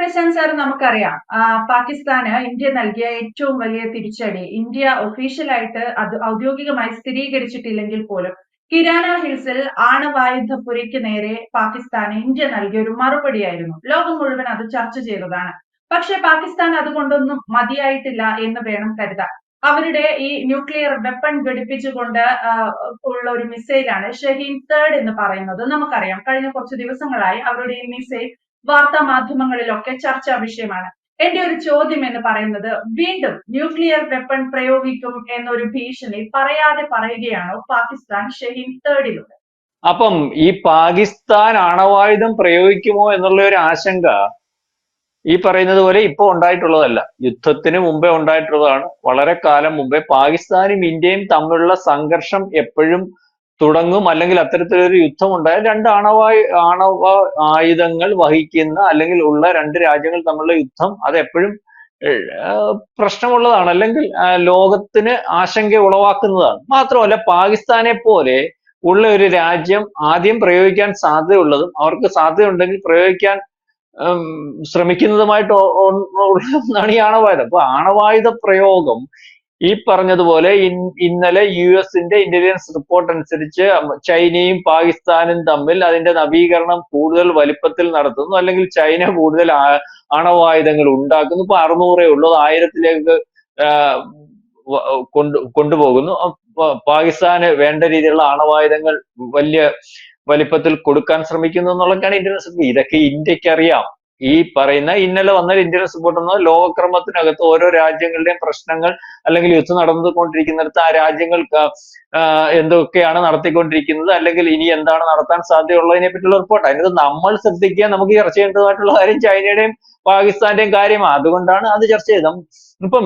Prashant sir നമുക്കറിയാം പാകിസ്ഥാന് India നൽകിയ ഏറ്റവും വലിയ തിരിച്ചടി ഇന്ത്യ ഒഫീഷ്യലായിട്ട് അത് ഔദ്യോഗികമായി സ്ഥിരീകരിച്ചിട്ടില്ലെങ്കിൽ പോലും കിരാന ഹിൽസിൽ ആണവായുധപ്പുരയ്ക്ക് നേരെ പാകിസ്ഥാന് ഇന്ത്യ നൽകിയ ഒരു മറുപടിയായിരുന്നു. ലോകം മുഴുവൻ അത് ചർച്ച ചെയ്തതാണ്. പക്ഷെ പാകിസ്ഥാൻ അതുകൊണ്ടൊന്നും മതിയായിട്ടില്ല എന്ന് വേണം കരുതാൻ. അവരുടെ ഈ ന്യൂക്ലിയർ വെപ്പൺ ഘടിപ്പിച്ചുകൊണ്ട് ഉള്ള ഒരു മിസൈലാണ് ഷഹീൻ തേർഡ് എന്ന് പറയുന്നത്. നമുക്കറിയാം കഴിഞ്ഞ കുറച്ച് ദിവസങ്ങളായി അവരുടെ ഈ മിസൈൽ വാർത്താ മാധ്യമങ്ങളിലൊക്കെ ചർച്ചാ വിഷയമാണ്. എന്റെ ഒരു ചോദ്യം എന്ന് പറയുന്നത്, വീണ്ടും ന്യൂക്ലിയർ വെപ്പൺ പ്രയോഗിക്കും എന്നൊരു ഭീഷണി പറയാതെ പറയുകയാണോ പാകിസ്ഥാൻ ഷഹീൻ തേർഡിലൂടെ? അപ്പം ഈ പാകിസ്ഥാൻ ആണവായുധം പ്രയോഗിക്കുമോ എന്നുള്ള ഒരു ആശങ്ക ഈ പറയുന്നത് പോലെ ഇപ്പൊ ഉണ്ടായിട്ടുള്ളതല്ല, യുദ്ധത്തിന് മുമ്പേ ഉണ്ടായിട്ടുള്ളതാണ്. വളരെ കാലം മുമ്പേ പാകിസ്ഥാനും ഇന്ത്യയും തമ്മിലുള്ള സംഘർഷം എപ്പോഴും തുടങ്ങും, അല്ലെങ്കിൽ അത്തരത്തിലൊരു യുദ്ധം ഉണ്ടായാൽ ആണവ ആയുധങ്ങൾ വഹിക്കുന്ന അല്ലെങ്കിൽ ഉള്ള രണ്ട് രാജ്യങ്ങൾ തമ്മിലുള്ള യുദ്ധം അത് എപ്പോഴും പ്രശ്നമുള്ളതാണ്, അല്ലെങ്കിൽ ലോകത്തിന് ആശങ്ക ഉളവാക്കുന്നതാണ്. മാത്രമല്ല പാകിസ്ഥാനെ പോലെ ഉള്ള ഒരു രാജ്യം ആദ്യം പ്രയോഗിക്കാൻ സാധ്യതയുള്ളതും അവർക്ക് സാധ്യതയുണ്ടെങ്കിൽ പ്രയോഗിക്കാൻ ശ്രമിക്കുന്നതുമായിട്ട് ഒന്നാണ് ഈ ആണവായുധം. അപ്പൊ ആണവായുധ പ്രയോഗം ഈ പറഞ്ഞതുപോലെ ഇന്നലെ US-ന്റെ ഇന്റലിജൻസ് റിപ്പോർട്ട് അനുസരിച്ച് ചൈനയും പാകിസ്ഥാനും തമ്മിൽ അതിന്റെ നവീകരണം കൂടുതൽ വലിപ്പത്തിൽ നടത്തുന്നു, അല്ലെങ്കിൽ ചൈന കൂടുതൽ ആണവായുധങ്ങൾ ഉണ്ടാക്കുന്നു. ഇപ്പൊ 600 ഉള്ളത് 1000-ലേക്ക് കൊണ്ടുപോകുന്നു. പാകിസ്ഥാന് വേണ്ട രീതിയിലുള്ള ആണവായുധങ്ങൾ വലിയ വലിപ്പത്തിൽ കൊടുക്കാൻ ശ്രമിക്കുന്നു എന്നുള്ളതൊക്കെയാണ് ഇന്റലിജൻസ്. ഇതൊക്കെ ഇന്ത്യക്ക് അറിയാം. ഈ പറയുന്ന ഇന്നലെ വന്ന ഇന്റലിജൻസ് റിപ്പോർട്ട് എന്നത് ലോകക്രമത്തിനകത്ത് ഓരോ രാജ്യങ്ങളുടെയും പ്രശ്നങ്ങൾ അല്ലെങ്കിൽ യുദ്ധം നടന്നുകൊണ്ടിരിക്കുന്നിടത്ത് ആ രാജ്യങ്ങൾ എന്തൊക്കെയാണ് നടത്തിക്കൊണ്ടിരിക്കുന്നത്, അല്ലെങ്കിൽ ഇനി എന്താണ് നടത്താൻ സാധ്യതയുള്ളതിനെ പറ്റിയുള്ള റിപ്പോർട്ട്. അതിനകത്ത് നമ്മൾ ശ്രദ്ധിക്കുക, നമുക്ക് ചർച്ച ചെയ്യേണ്ടതായിട്ടുള്ള കാര്യം ചൈനയുടെയും പാകിസ്ഥാന്റെയും കാര്യമാണ്. അതുകൊണ്ടാണ് അത് ചർച്ച ചെയ്തത്. ഇപ്പം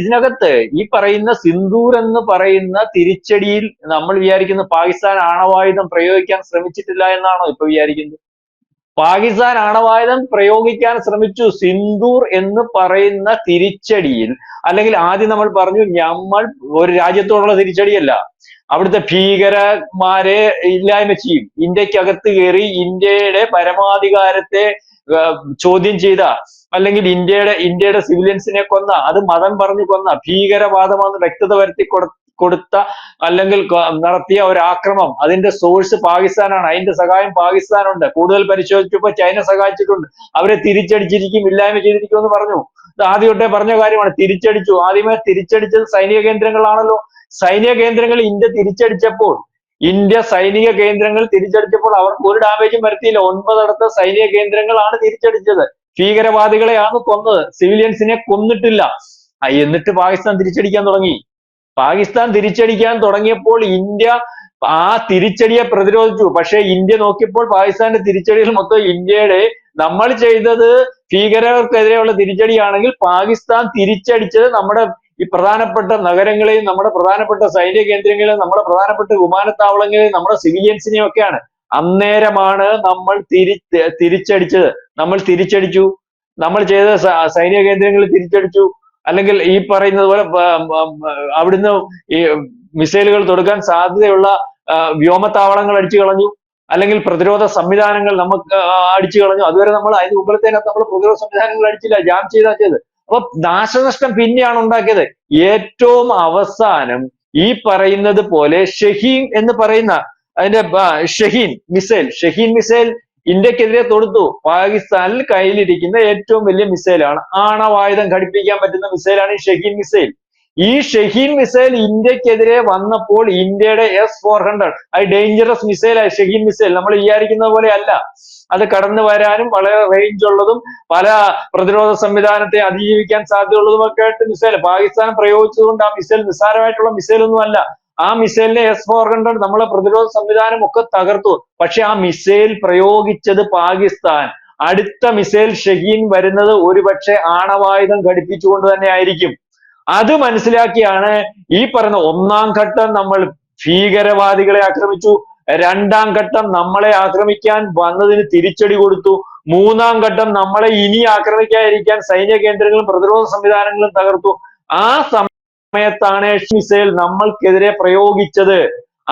ഇതിനകത്ത് ഈ പറയുന്ന സിന്ദൂർ എന്ന് പറയുന്ന തിരിച്ചടിയിൽ നമ്മൾ വിചാരിക്കുന്ന പാകിസ്ഥാൻ ആണവായുധം പ്രയോഗിക്കാൻ ശ്രമിച്ചിട്ടില്ല എന്നാണോ ഇപ്പൊ വിചാരിക്കുന്നത്? പാകിസ്ഥാൻ ആണവായുധം പ്രയോഗിക്കാൻ ശ്രമിച്ചു. സിന്ദൂർ എന്ന് പറയുന്ന തിരിച്ചടിയിൽ, അല്ലെങ്കിൽ ആദ്യം നമ്മൾ പറഞ്ഞു നമ്മൾ ഒരു രാജ്യത്തോടുള്ള തിരിച്ചടിയല്ല, അവിടുത്തെ ഭീകരന്മാരെ ഇല്ലായ്മ ചെയ്യും, ഇന്ത്യക്കകത്ത് കയറി ഇന്ത്യയുടെ പരമാധികാരത്തെ ചോദ്യം ചെയ്ത, അല്ലെങ്കിൽ ഇന്ത്യയുടെ സിവിലിയൻസിനെ കൊന്ന, അത് മതം പറഞ്ഞു കൊന്ന, ഭീകരവാദമെന്ന് വ്യക്തത വരുത്തി കൊടുത്ത അല്ലെങ്കിൽ നടത്തിയ ഒരു ആക്രമണം, അതിന്റെ സോഴ്സ് പാകിസ്ഥാനാണ്, അതിന്റെ സഹായം പാകിസ്ഥാനുണ്ട്. കൂടുതൽ പരിശോധിച്ചപ്പോൾ ചൈന സഹായിച്ചിട്ടുണ്ട്. അവരെ തിരിച്ചടിച്ചിരിക്കും, ഇല്ലായ്മ ചെയ്തിരിക്കും എന്ന് പറഞ്ഞു. ഇത് ആദ്യമൊട്ടേ പറഞ്ഞ കാര്യമാണ്. തിരിച്ചടിച്ചു. ആദ്യമേ തിരിച്ചടിച്ചത് സൈനിക കേന്ദ്രങ്ങളാണല്ലോ. സൈനിക കേന്ദ്രങ്ങൾ ഇന്ത്യ സൈനിക കേന്ദ്രങ്ങൾ തിരിച്ചടിച്ചപ്പോൾ അവർക്ക് ഒരു ഡാമേജും വരുത്തിയില്ല. 9 സൈനിക കേന്ദ്രങ്ങളാണ് തിരിച്ചടിച്ചത്. ഭീകരവാദികളെയാണ് കൊന്നത്, സിവിലിയൻസിനെ കൊന്നിട്ടില്ല. എന്നിട്ട് പാകിസ്ഥാൻ തിരിച്ചടിക്കാൻ തുടങ്ങി. പാകിസ്ഥാൻ തിരിച്ചടിക്കാൻ തുടങ്ങിയപ്പോൾ ഇന്ത്യ ആ തിരിച്ചടിയെ പ്രതിരോധിച്ചു. പക്ഷെ ഇന്ത്യ നോക്കിയപ്പോൾ പാകിസ്ഥാന്റെ തിരിച്ചടികൾ മൊത്തം ഇന്ത്യയുടെ, നമ്മൾ ചെയ്തത് ഭീകരർക്കെതിരെയുള്ള തിരിച്ചടിയാണെങ്കിൽ പാകിസ്ഥാൻ തിരിച്ചടിച്ചത് നമ്മുടെ ഈ പ്രധാനപ്പെട്ട നഗരങ്ങളെയും നമ്മുടെ പ്രധാനപ്പെട്ട സൈനിക കേന്ദ്രങ്ങളെയും നമ്മുടെ പ്രധാനപ്പെട്ട വിമാനത്താവളങ്ങളെയും നമ്മുടെ സിവിലിയൻസിനെയും ഒക്കെയാണ്. അന്നേരമാണ് നമ്മൾ തിരിച്ചടിച്ചത്. നമ്മൾ തിരിച്ചടിച്ചു. നമ്മൾ ചെയ്ത സൈനിക കേന്ദ്രങ്ങളിൽ തിരിച്ചടിച്ചു, അല്ലെങ്കിൽ ഈ പറയുന്നത് പോലെ അവിടുന്ന് ഈ മിസൈലുകൾ തൊടുക്കാൻ സാധ്യതയുള്ള വ്യോമത്താവളങ്ങൾ അടിച്ചു കളഞ്ഞു, അല്ലെങ്കിൽ പ്രതിരോധ സംവിധാനങ്ങൾ നമുക്ക് അടിച്ചു കളഞ്ഞു. അതുവരെ നമ്മൾ അതിന് മുമ്പിലത്തേനകത്ത് നമ്മൾ പ്രതിരോധ സംവിധാനങ്ങൾ അടിച്ചില്ല, ജാം ചെയ്തത്. അപ്പൊ നാശനഷ്ടം പിന്നെയാണ് ഉണ്ടാക്കിയത്. ഏറ്റവും അവസാനം ഈ പറയുന്നത് പോലെ ഷഹീൻ എന്ന് പറയുന്ന അതിന്റെ ഷഹീൻ മിസൈൽ ഇന്ത്യക്കെതിരെ തൊടുത്തു. പാകിസ്ഥാനിൽ കയ്യിലിരിക്കുന്ന ഏറ്റവും വലിയ മിസൈലാണ്, ആണവായുധം ഘടിപ്പിക്കാൻ പറ്റുന്ന മിസൈലാണ് ഈ ഷഹീൻ മിസൈൽ. ഈ ഷഹീൻ മിസൈൽ ഇന്ത്യക്കെതിരെ വന്നപ്പോൾ ഇന്ത്യയുടെ S-400 അത് ഡേഞ്ചറസ് മിസൈലാണ്. ഷഹീൻ മിസൈൽ നമ്മൾ വിചാരിക്കുന്നത് പോലെ അല്ല. അത് കടന്നു വരാനും വളരെ റേഞ്ച് ഉള്ളതും പല പ്രതിരോധ സംവിധാനത്തെ അതിജീവിക്കാൻ സാധ്യതയുള്ളതുമൊക്കെ ആയിട്ട് മിസൈൽ പാകിസ്ഥാൻ പ്രയോഗിച്ചതുകൊണ്ട് ആ മിസൈൽ നിസ്സാരമായിട്ടുള്ള മിസൈലൊന്നും അല്ല. ആ മിസൈലിനെ S-400 നമ്മളെ പ്രതിരോധ സംവിധാനം ഒക്കെ തകർത്തു. പക്ഷെ ആ മിസൈൽ പ്രയോഗിച്ചത് പാകിസ്ഥാൻ. അടുത്ത മിസൈൽ ഷഹീൻ വരുന്നത് ഒരുപക്ഷെ ആണവായുധം ഘടിപ്പിച്ചുകൊണ്ട് തന്നെ ആയിരിക്കും. അത് മനസ്സിലാക്കിയാണ് ഈ പറയുന്ന 1-ാം ഘട്ടം നമ്മൾ ഭീകരവാദികളെ ആക്രമിച്ചു, 2-ാം ഘട്ടം നമ്മളെ ആക്രമിക്കാൻ വന്നതിന് തിരിച്ചടി കൊടുത്തു, 3-ാം ഘട്ടം നമ്മളെ ഇനി ആക്രമിക്കാതിരിക്കാൻ സൈനിക കേന്ദ്രങ്ങളും പ്രതിരോധ സംവിധാനങ്ങളും തകർത്തു. ആ സമയത്താണ് മിസൈൽ നമ്മൾക്കെതിരെ പ്രയോഗിച്ചത്.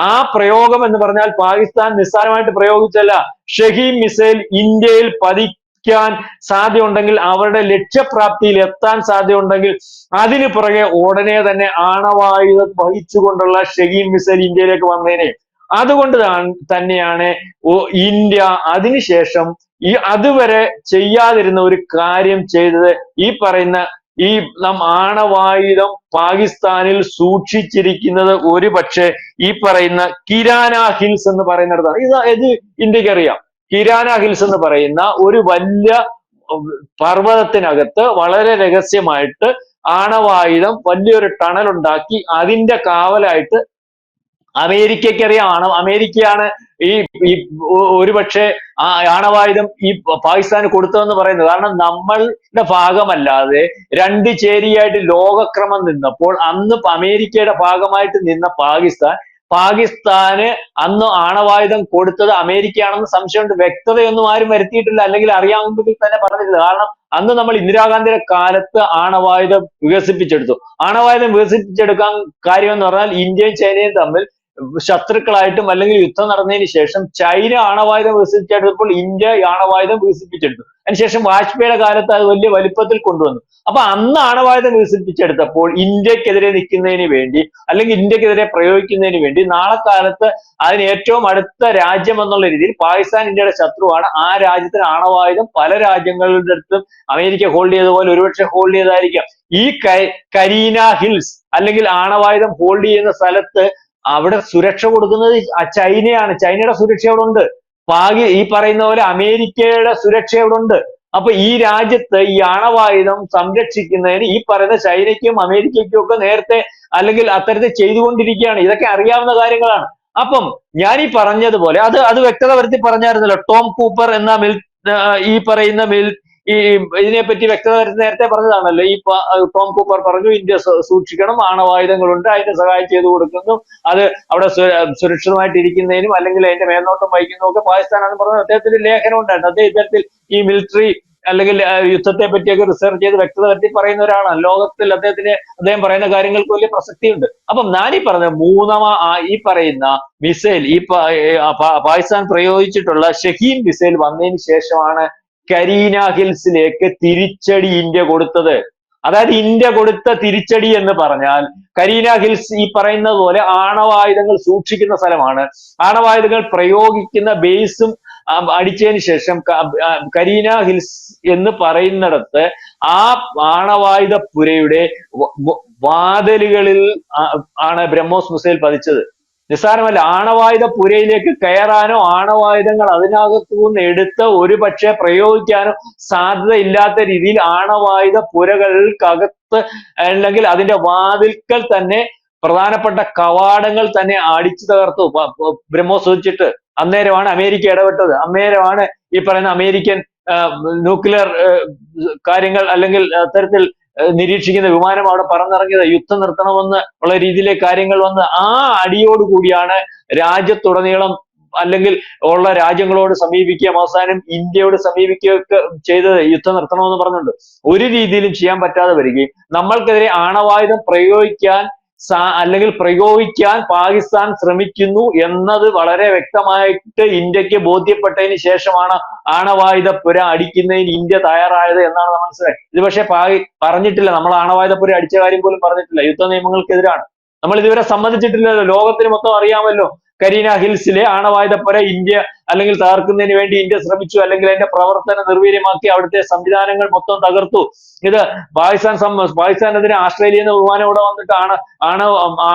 ആ പ്രയോഗം എന്ന് പറഞ്ഞാൽ പാകിസ്ഥാൻ നിസ്സാരമായിട്ട് പ്രയോഗിച്ചല്ല. ഷഹീൻ മിസൈൽ ഇന്ത്യയിൽ വിജയിക്കാൻ സാധ്യതയുണ്ടെങ്കിൽ, അവരുടെ ലക്ഷ്യപ്രാപ്തിയിൽ എത്താൻ സാധ്യതയുണ്ടെങ്കിൽ അതിന് പുറകെ ഉടനെ തന്നെ ആണവായുധം വഹിച്ചുകൊണ്ടുള്ള ഷഹീൻ മിസൈൽ ഇന്ത്യയിലേക്ക് വന്നേനെ. അതുകൊണ്ട് തന്നെയാണ് ഇന്ത്യ അതിനുശേഷം അതുവരെ ചെയ്യാതിരുന്ന ഒരു കാര്യം ചെയ്തത്. ഈ പറയുന്ന ആണവായുധം പാകിസ്ഥാനിൽ സൂക്ഷിച്ചിരിക്കുന്നത് ഒരു പക്ഷേ ഈ പറയുന്ന കിരാന ഹിൽസ് എന്ന് പറയുന്നിടത്താണ്. ഇത് ഇന്ത്യക്ക് അറിയാം. കിരാന ഹിൽസ് എന്ന് പറയുന്ന ഒരു വലിയ പർവ്വതത്തിനകത്ത് വളരെ രഹസ്യമായിട്ട് ആണവായുധം വലിയൊരു ടണൽ ഉണ്ടാക്കി അതിന്റെ കാവലായിട്ട് അമേരിക്കയ്ക്കറിയാം. അമേരിക്കയാണ് ഒരുപക്ഷെ ആണവായുധം പാകിസ്ഥാന് കൊടുത്തതെന്ന് പറയുന്നത്. കാരണം നമ്മളുടെ ഭാഗമല്ലാതെ രണ്ട് ചേരിയായിട്ട് ലോകക്രമം നിന്നപ്പോൾ അന്ന് അമേരിക്കയുടെ ഭാഗമായിട്ട് നിന്ന പാകിസ്ഥാന് അന്ന് ആണവായുധം കൊടുത്തത് അമേരിക്കയാണെന്ന് സംശയമുണ്ട്. വ്യക്തതയൊന്നും ആരും വരുത്തിയിട്ടില്ല, അല്ലെങ്കിൽ അറിയാമെങ്കിൽ തന്നെ പറഞ്ഞിട്ടില്ല. കാരണം അന്ന് നമ്മൾ ഇന്ദിരാഗാന്ധിയുടെ കാലത്ത് ആണവായുധം വികസിപ്പിച്ചെടുത്തു. ആണവായുധം വികസിപ്പിച്ചെടുക്കാൻ കാര്യം എന്ന് പറഞ്ഞാൽ ഇന്ത്യയും ചൈനയും തമ്മിൽ ശത്രുക്കളായിട്ടും അല്ലെങ്കിൽ യുദ്ധം നടന്നതിന് ശേഷം ചൈന ആണവായുധം വികസിപ്പിച്ചെടുത്തപ്പോൾ ഇന്ത്യ ആണവായുധം വികസിപ്പിച്ചെടുത്തു. അതിനുശേഷം വാജ്പേയിയുടെ കാലത്ത് അത് വലിയ വലിപ്പത്തിൽ കൊണ്ടുവന്നു. അപ്പൊ അന്ന് ആണവായുധം വികസിപ്പിച്ചെടുത്തപ്പോൾ ഇന്ത്യക്കെതിരെ നിൽക്കുന്നതിന് വേണ്ടി, അല്ലെങ്കിൽ ഇന്ത്യക്കെതിരെ പ്രയോഗിക്കുന്നതിന് വേണ്ടി, നാളെ കാലത്ത് അതിന് ഏറ്റവും അടുത്ത രാജ്യം എന്നുള്ള രീതിയിൽ പാകിസ്ഥാൻ ഇന്ത്യയുടെ ശത്രുവാണ്. ആ രാജ്യത്തിന് ആണവായുധം പല രാജ്യങ്ങളുടെ അടുത്തും അമേരിക്ക ഹോൾഡ് ചെയ്തതുപോലെ ഒരുപക്ഷെ ഹോൾഡ് ചെയ്തായിരിക്കാം. ഈ കരീന ഹിൽസ് അല്ലെങ്കിൽ ആണവായുധം ഹോൾഡ് ചെയ്യുന്ന സ്ഥലത്ത് അവിടെ സുരക്ഷ കൊടുക്കുന്നത് ചൈനയാണ്. ചൈനയുടെ സുരക്ഷ അവിടെ ഉണ്ട്. ഈ പറയുന്ന പോലെ അമേരിക്കയുടെ സുരക്ഷ അവിടെ ഉണ്ട്. അപ്പൊ ഈ രാജ്യത്ത് ഈ ആണവായുധം സംരക്ഷിക്കുന്നതിന് ഈ പറയുന്ന ചൈനയ്ക്കും അമേരിക്കയ്ക്കും ഒക്കെ നേരത്തെ അല്ലെങ്കിൽ അത്തരത്തിൽ ചെയ്തുകൊണ്ടിരിക്കുകയാണ്. ഇതൊക്കെ അറിയാവുന്ന കാര്യങ്ങളാണ്. അപ്പം ഞാൻ ഈ പറഞ്ഞതുപോലെ അത് വ്യക്തത വരുത്തി പറഞ്ഞായിരുന്നല്ലോ. ടോം കൂപ്പർ എന്ന ഈ പറയുന്ന ഇതിനെപ്പറ്റി വ്യക്തത വരുത്തി നേരത്തെ പറഞ്ഞതാണല്ലോ. ടോം കൂപ്പർ പറഞ്ഞു ഇന്ത്യ സൂക്ഷിക്കണം, ആണവായുധങ്ങളുണ്ട്, അതിന് സഹായം ചെയ്തു കൊടുക്കുന്നു, അത് അവിടെ സുരക്ഷിതമായിട്ട് ഇരിക്കുന്നതിനും അല്ലെങ്കിൽ അതിന്റെ മേൽനോട്ടം വഹിക്കുന്നതും ഒക്കെ പാകിസ്ഥാനാണെന്ന് പറഞ്ഞത് അദ്ദേഹത്തിന്റെ ലേഖനം ഉണ്ടായിരുന്നു. അദ്ദേഹം ഇത്തരത്തിൽ ഈ മിലിറ്ററി അല്ലെങ്കിൽ യുദ്ധത്തെ പറ്റിയൊക്കെ റിസർച്ച് ചെയ്ത് വ്യക്തത വരുത്തി പറയുന്ന ഒരാളാണ്. ലോകത്തിൽ അദ്ദേഹം പറയുന്ന കാര്യങ്ങൾക്ക് വലിയ പ്രസക്തിയുണ്ട്. അപ്പം ഞാനീ പറഞ്ഞ ഈ പറയുന്ന മിസൈൽ പാകിസ്ഥാൻ പ്രയോഗിച്ചിട്ടുള്ള ഷഹീൻ മിസൈൽ വന്നതിന് ശേഷമാണ് കരീന ഹിൽസിലേക്ക് തിരിച്ചടി ഇന്ത്യ കൊടുത്തത്. അതായത് ഇന്ത്യ കൊടുത്ത തിരിച്ചടി എന്ന് പറഞ്ഞാൽ, കരീന ഹിൽസ് ഈ പറയുന്നത് പോലെ ആണവായുധങ്ങൾ സൂക്ഷിക്കുന്ന സ്ഥലമാണ്. ആണവായുധങ്ങൾ പ്രയോഗിക്കുന്ന ബേസും അടിച്ചതിന് ശേഷം കരീന ഹിൽസ് എന്ന് പറയുന്നിടത്ത് ആ ആണവായുധ പുരയുടെ വാതിലുകളിൽ ആണ് ബ്രഹ്മോസ് മിസൈൽ പതിച്ചത്. നിസ്സാരമല്ല. ആണവായുധ പുരയിലേക്ക് കയറാനോ ആണവായുധങ്ങൾ അതിനകത്തു നിന്ന് എടുത്ത് ഒരുപക്ഷെ പ്രയോഗിക്കാനോ സാധ്യതയില്ലാത്ത രീതിയിൽ ആണവായുധ പുരകൾക്കകത്ത് അല്ലെങ്കിൽ അതിന്റെ വാതിൽക്കൽ തന്നെ പ്രധാനപ്പെട്ട കവാടങ്ങൾ തന്നെ അടിച്ചു തകർത്തു ബ്രഹ്മോസ് വെച്ചിട്ട്. അന്നേരമാണ് അമേരിക്ക ഇടപെട്ടത്. അന്നേരമാണ് ഈ പറയുന്ന അമേരിക്കൻ ന്യൂക്ലിയർ കാര്യങ്ങൾ അല്ലെങ്കിൽ അത്തരത്തിൽ നിരീക്ഷിക്കുന്ന വിമാനം അവിടെ പറന്നിറങ്ങിയത്. യുദ്ധം നിർത്തണമെന്ന് ഉള്ള രീതിയിലേക്ക് കാര്യങ്ങൾ വന്ന് ആ അടിയോടുകൂടിയാണ് രാജ്യത്തുടനീളം അല്ലെങ്കിൽ ഉള്ള രാജ്യങ്ങളോട് സമീപിക്കുകയും അവസാനം ഇന്ത്യയോട് സമീപിക്കുകയൊക്കെ ചെയ്തത് യുദ്ധം നിർത്തണമെന്ന് പറഞ്ഞുകൊണ്ട്. ഒരു രീതിയിലും ചെയ്യാൻ പറ്റാതെ വരികയും നമ്മൾക്കെതിരെ ആണവായുധം പ്രയോഗിക്കാൻ പാകിസ്ഥാൻ ശ്രമിക്കുന്നു എന്നത് വളരെ വ്യക്തമായിട്ട് ഇന്ത്യക്ക് ബോധ്യപ്പെട്ടതിന് ശേഷമാണ് ആണവായുധ പുര അടിക്കുന്നതിന് ഇന്ത്യ തയ്യാറായത് എന്നാണ് നമ്മൾ മനസ്സിലായത്. ഇത് പക്ഷേ പറഞ്ഞിട്ടില്ല. നമ്മൾ ആണവായുധ പുര അടിച്ച കാര്യം പോലും പറഞ്ഞിട്ടില്ല. യുദ്ധ നിയമങ്ങൾക്കെതിരാണ്. നമ്മൾ ഇതുവരെ സമ്മതിച്ചിട്ടില്ലല്ലോ. ലോകത്തിന് മൊത്തം അറിയാമല്ലോ കരീന ഹിൽസിലെ ആണവായുധ പുര ഇന്ത്യ അല്ലെങ്കിൽ തകർക്കുന്നതിന് വേണ്ടി ഇന്ത്യ ശ്രമിച്ചു, അല്ലെങ്കിൽ അതിന്റെ പ്രവർത്തനം നിർവീര്യമാക്കി അവിടുത്തെ സംവിധാനങ്ങൾ മൊത്തം തകർത്തു. ഇത് പാകിസ്ഥാനെതിരെ ആസ്ട്രേലിയയിൽ നിന്ന് വിമാനം ഇവിടെ വന്നിട്ട്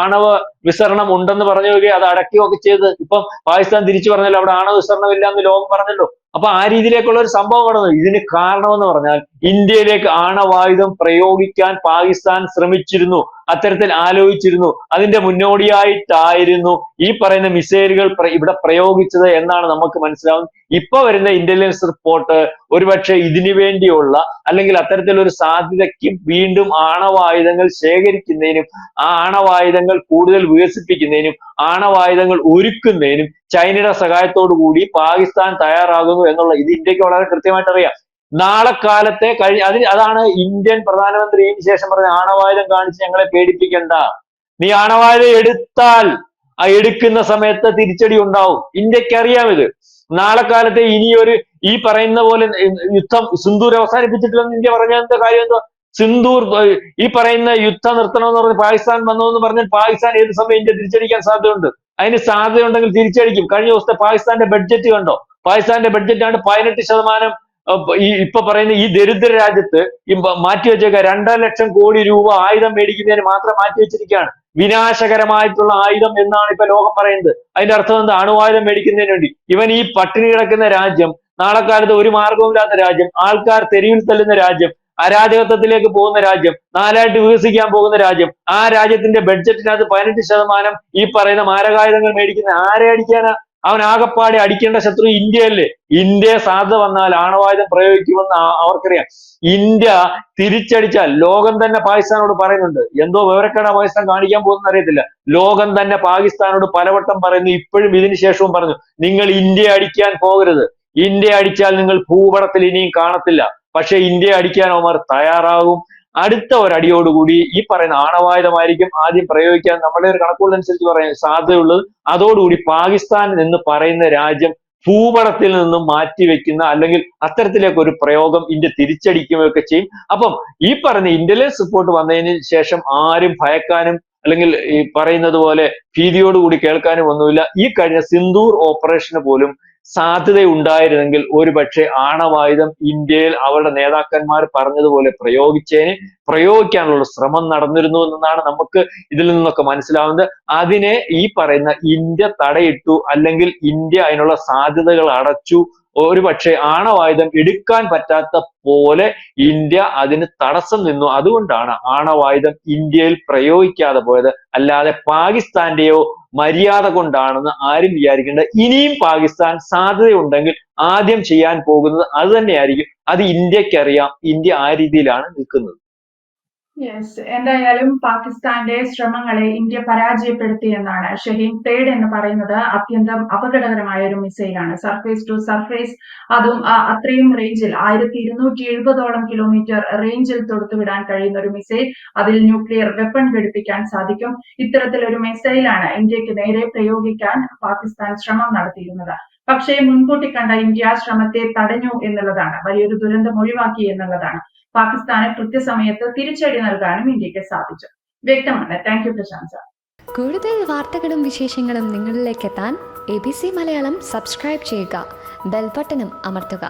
ആണവ വിസരണം ഉണ്ടെന്ന് പറഞ്ഞു വരികയും അത് അടക്കുകയൊക്കെ ചെയ്ത് ഇപ്പം പാകിസ്ഥാൻ തിരിച്ചു പറഞ്ഞല്ലോ അവിടെ ആണവ വിസരണം ഇല്ല എന്ന് ലോകം പറഞ്ഞല്ലോ. അപ്പൊ ആ രീതിയിലേക്കുള്ള ഒരു സംഭവം നടന്നു. ഇതിന് കാരണമെന്ന് പറഞ്ഞാൽ ഇന്ത്യയിലേക്ക് ആണവായുധം പ്രയോഗിക്കാൻ പാകിസ്ഥാൻ ശ്രമിച്ചിരുന്നു, അത്തരത്തിൽ ആലോചിച്ചിരുന്നു. അതിന്റെ മുന്നോടിയായിട്ടായിരുന്നു ഈ പറയുന്ന മിസൈലുകൾ ഇവിടെ പ്രയോഗിച്ചത് എന്നാണ് നമുക്ക് മനസ്സിലാവുന്നത്. ഇപ്പൊ വരുന്ന ഇന്റലിജൻസ് റിപ്പോർട്ട് ഒരുപക്ഷെ ഇതിനു വേണ്ടിയുള്ള അല്ലെങ്കിൽ അത്തരത്തിലൊരു സാധ്യതയ്ക്ക് വീണ്ടും ആണവായുധങ്ങൾ ശേഖരിക്കുന്നതിനും ആ ആണവായുധങ്ങൾ കൂടുതൽ വികസിപ്പിക്കുന്നതിനും ആണവായുധങ്ങൾ ഒരുക്കുന്നതിനും ചൈനയുടെ സഹായത്തോടു കൂടി പാകിസ്ഥാൻ തയ്യാറാകുന്നു എന്നുള്ള ഇത് ഇന്ത്യക്ക് വളരെ കൃത്യമായിട്ട് അറിയാം. നാളെ കാലത്തെ അതാണ് ഇന്ത്യൻ പ്രധാനമന്ത്രി ഇതിന് ശേഷം പറഞ്ഞ ആണവായുധം കാണിച്ച് ഞങ്ങളെ പേടിപ്പിക്കണ്ട. നീ ആണവായുധം എടുത്താൽ എടുക്കുന്ന സമയത്ത് തിരിച്ചടി ഉണ്ടാവും. ഇന്ത്യക്ക് അറിയാം ഇത്. നാളെ കാലത്തെ ഇനിയൊരു ഈ പറയുന്ന പോലെ യുദ്ധം സിന്ദൂർ അവസാനിപ്പിച്ചിട്ടില്ലെന്ന് ഇന്ത്യ പറഞ്ഞാൽ എന്താ കാര്യം എന്തോ? സിന്ദൂർ ഈ പറയുന്ന യുദ്ധം നിർത്തണമെന്ന് പറഞ്ഞ് പാകിസ്ഥാൻ വന്നതെന്ന് പറഞ്ഞാൽ പാകിസ്ഥാൻ ഏത് സമയം ഇന്ത്യ തിരിച്ചടിക്കാൻ സാധ്യതയുണ്ട്. അതിന് സാധ്യതയുണ്ടെങ്കിൽ തിരിച്ചടിക്കും. കഴിഞ്ഞ ദിവസത്തെ പാകിസ്ഥാന്റെ ബഡ്ജറ്റ് കണ്ടോ? പാകിസ്ഥാന്റെ ബഡ്ജറ്റാണ് 18% ഈ ഇപ്പൊ പറയുന്ന ഈ ദരിദ്ര രാജ്യത്ത് ഈ മാറ്റിവെച്ചേക്ക 2,00,000 കോടി രൂപ ആയുധം മേടിക്കുന്നതിന് മാത്രം മാറ്റിവെച്ചിരിക്കുകയാണ്. വിനാശകരമായിട്ടുള്ള ആയുധം എന്നാണ് ഇപ്പൊ ലോകം പറയുന്നത്. അതിന്റെ അർത്ഥം എന്താ? അണുവായുധം മേടിക്കുന്നതിന് വേണ്ടി. ഇവൻ ഈ പട്ടിണി കിടക്കുന്ന രാജ്യം, നാളെ കാലത്ത് ഒരു മാർഗവുമില്ലാത്ത രാജ്യം, ആൾക്കാർ തെരുവിൽ തല്ലുന്ന രാജ്യം, അരാജകത്വത്തിലേക്ക് പോകുന്ന രാജ്യം, നാലായിട്ട് വികസിക്കാൻ പോകുന്ന രാജ്യം, ആ രാജ്യത്തിന്റെ ബഡ്ജറ്റിനകത്ത് 18% ഈ പറയുന്ന മാരകായുധങ്ങൾ മേടിക്കുന്ന ആരെ അടിക്കാനാ? അവൻ ആകപ്പാടെ അടിക്കേണ്ട ശത്രു ഇന്ത്യയല്ലേ? ഇന്ത്യയെ സാധ്യത വന്നാൽ ആണവായുധം പ്രയോഗിക്കുമെന്ന് അവർക്കറിയാം. ഇന്ത്യ തിരിച്ചടിച്ചാൽ ലോകം തന്നെ പാകിസ്ഥാനോട് പറയുന്നുണ്ട്. എന്തോ വിവരക്കേടാ പാകിസ്ഥാൻ കാണിക്കാൻ പോകുന്ന അറിയത്തില്ല. ലോകം തന്നെ പാകിസ്ഥാനോട് പലവട്ടം പറയുന്നു, ഇപ്പോഴും ഇതിനു ശേഷവും പറഞ്ഞു, നിങ്ങൾ ഇന്ത്യയെ അടിക്കാൻ പോകരുത്. ഇന്ത്യയെ അടിച്ചാൽ നിങ്ങൾ ഭൂപടത്തിൽ ഇനിയും കാണത്തില്ല. പക്ഷെ ഇന്ത്യയെ അടിക്കാൻ അവന്മാർ തയ്യാറാകും. അടുത്ത ഒരടിയോടുകൂടി ഈ പറയുന്ന ആണവായുധമായിരിക്കും ആദ്യം പ്രയോഗിക്കാൻ നമ്മുടെ ഒരു കണക്കുകളനുസരിച്ച് പറയാൻ സാധ്യതയുള്ളത്. അതോടുകൂടി പാകിസ്ഥാൻ എന്ന് പറയുന്ന രാജ്യം ഭൂപടത്തിൽ നിന്നും മാറ്റിവെക്കുന്ന അല്ലെങ്കിൽ അത്തരത്തിലേക്ക് ഒരു പ്രയോഗം ഇന്ത്യ തിരിച്ചടിക്കുകയൊക്കെ ചെയ്യും. അപ്പം ഈ പറഞ്ഞ ഇന്റലിജൻസ് റിപ്പോർട്ട് വന്നതിന് ശേഷം ആരും ഭയക്കാനും അല്ലെങ്കിൽ ഈ പറയുന്നത് പോലെ ഭീതിയോടുകൂടി കേൾക്കാനും ഒന്നുമില്ല. ഈ കഴിഞ്ഞ സിന്ദൂർ ഓപ്പറേഷന് പോലും സാധ്യതയുണ്ടായിരുന്നെങ്കിൽ ഒരുപക്ഷെ ആണവായുധം ഇന്ത്യയിൽ അവരുടെ നേതാക്കന്മാർ പറഞ്ഞതുപോലെ പ്രയോഗിക്കാനുള്ള ശ്രമം നടന്നിരുന്നു എന്നാണ് നമുക്ക് ഇതിൽ നിന്നൊക്കെ മനസ്സിലാവുന്നത്. അതിനെ ഈ പറയുന്ന ഇന്ത്യ തടയിട്ടു, അല്ലെങ്കിൽ ഇന്ത്യ അതിനുള്ള സാധ്യതകൾ അടച്ചു. ഒരുപക്ഷെ ആണവായുധം എടുക്കാൻ പറ്റാത്ത പോലെ ഇന്ത്യ അതിന് തടസ്സം നിന്നു. അതുകൊണ്ടാണ് ആണവായുധം ഇന്ത്യയിൽ പ്രയോഗിക്കാതെ പോയത്. അല്ലാതെ പാകിസ്ഥാന്റെയോ മര്യാദ കൊണ്ടാണെന്ന് ആരും വിചാരിക്കേണ്ട. ഇനിയും പാകിസ്ഥാൻ സാധ്യതയുണ്ടെങ്കിൽ ആദ്യം ചെയ്യാൻ പോകുന്നത് അത് തന്നെയായിരിക്കും. അത് ഇന്ത്യക്കറിയാം ഇന്ത്യ ആ രീതിയിലാണ് നിൽക്കുന്നത്. യെസ്, എന്തായാലും പാകിസ്ഥാന്റെ ശ്രമങ്ങളെ ഇന്ത്യ പരാജയപ്പെടുത്തി എന്നാണ്. ഷഹീൻ 3 എന്ന് പറയുന്നത് അത്യന്തം അപകടകരമായ ഒരു മിസൈലാണ്. സർഫേസ് ടു സർഫേസ്, അതും അത്രയും റേഞ്ചിൽ 1270ഓളം കിലോമീറ്റർ റേഞ്ചിൽ തൊടുത്തുവിടാൻ കഴിയുന്ന ഒരു മിസൈൽ. അതിൽ ന്യൂക്ലിയർ വെപ്പൺ ഘടിപ്പിക്കാൻ സാധിക്കും. ഇത്തരത്തിലൊരു മിസൈലാണ് ഇന്ത്യക്ക് നേരെ പ്രയോഗിക്കാൻ പാകിസ്ഥാൻ ശ്രമം നടത്തിയിരുന്നത്. പക്ഷേ മുൻകൂട്ടി കണ്ട ഇന്ത്യ ശ്രമത്തെ തടഞ്ഞു എന്നുള്ളതാണ്, വലിയൊരു ദുരന്തം ഒഴിവാക്കി എന്നുള്ളതാണ്. പാകിസ്ഥാന് കൃത്യസമയത്ത് തിരിച്ചടി നൽകാനും ഇന്ത്യക്ക് സാധിച്ചു. വ്യക്തമാണ്. Thank you Prashant sir. കൂടുതൽ വാർത്തകളും വിശേഷങ്ങളും നിങ്ങളിലേക്ക് എത്താൻ ABC മലയാളം സബ്സ്ക്രൈബ് ചെയ്യുക, ബെൽബട്ടനും അമർത്തുക.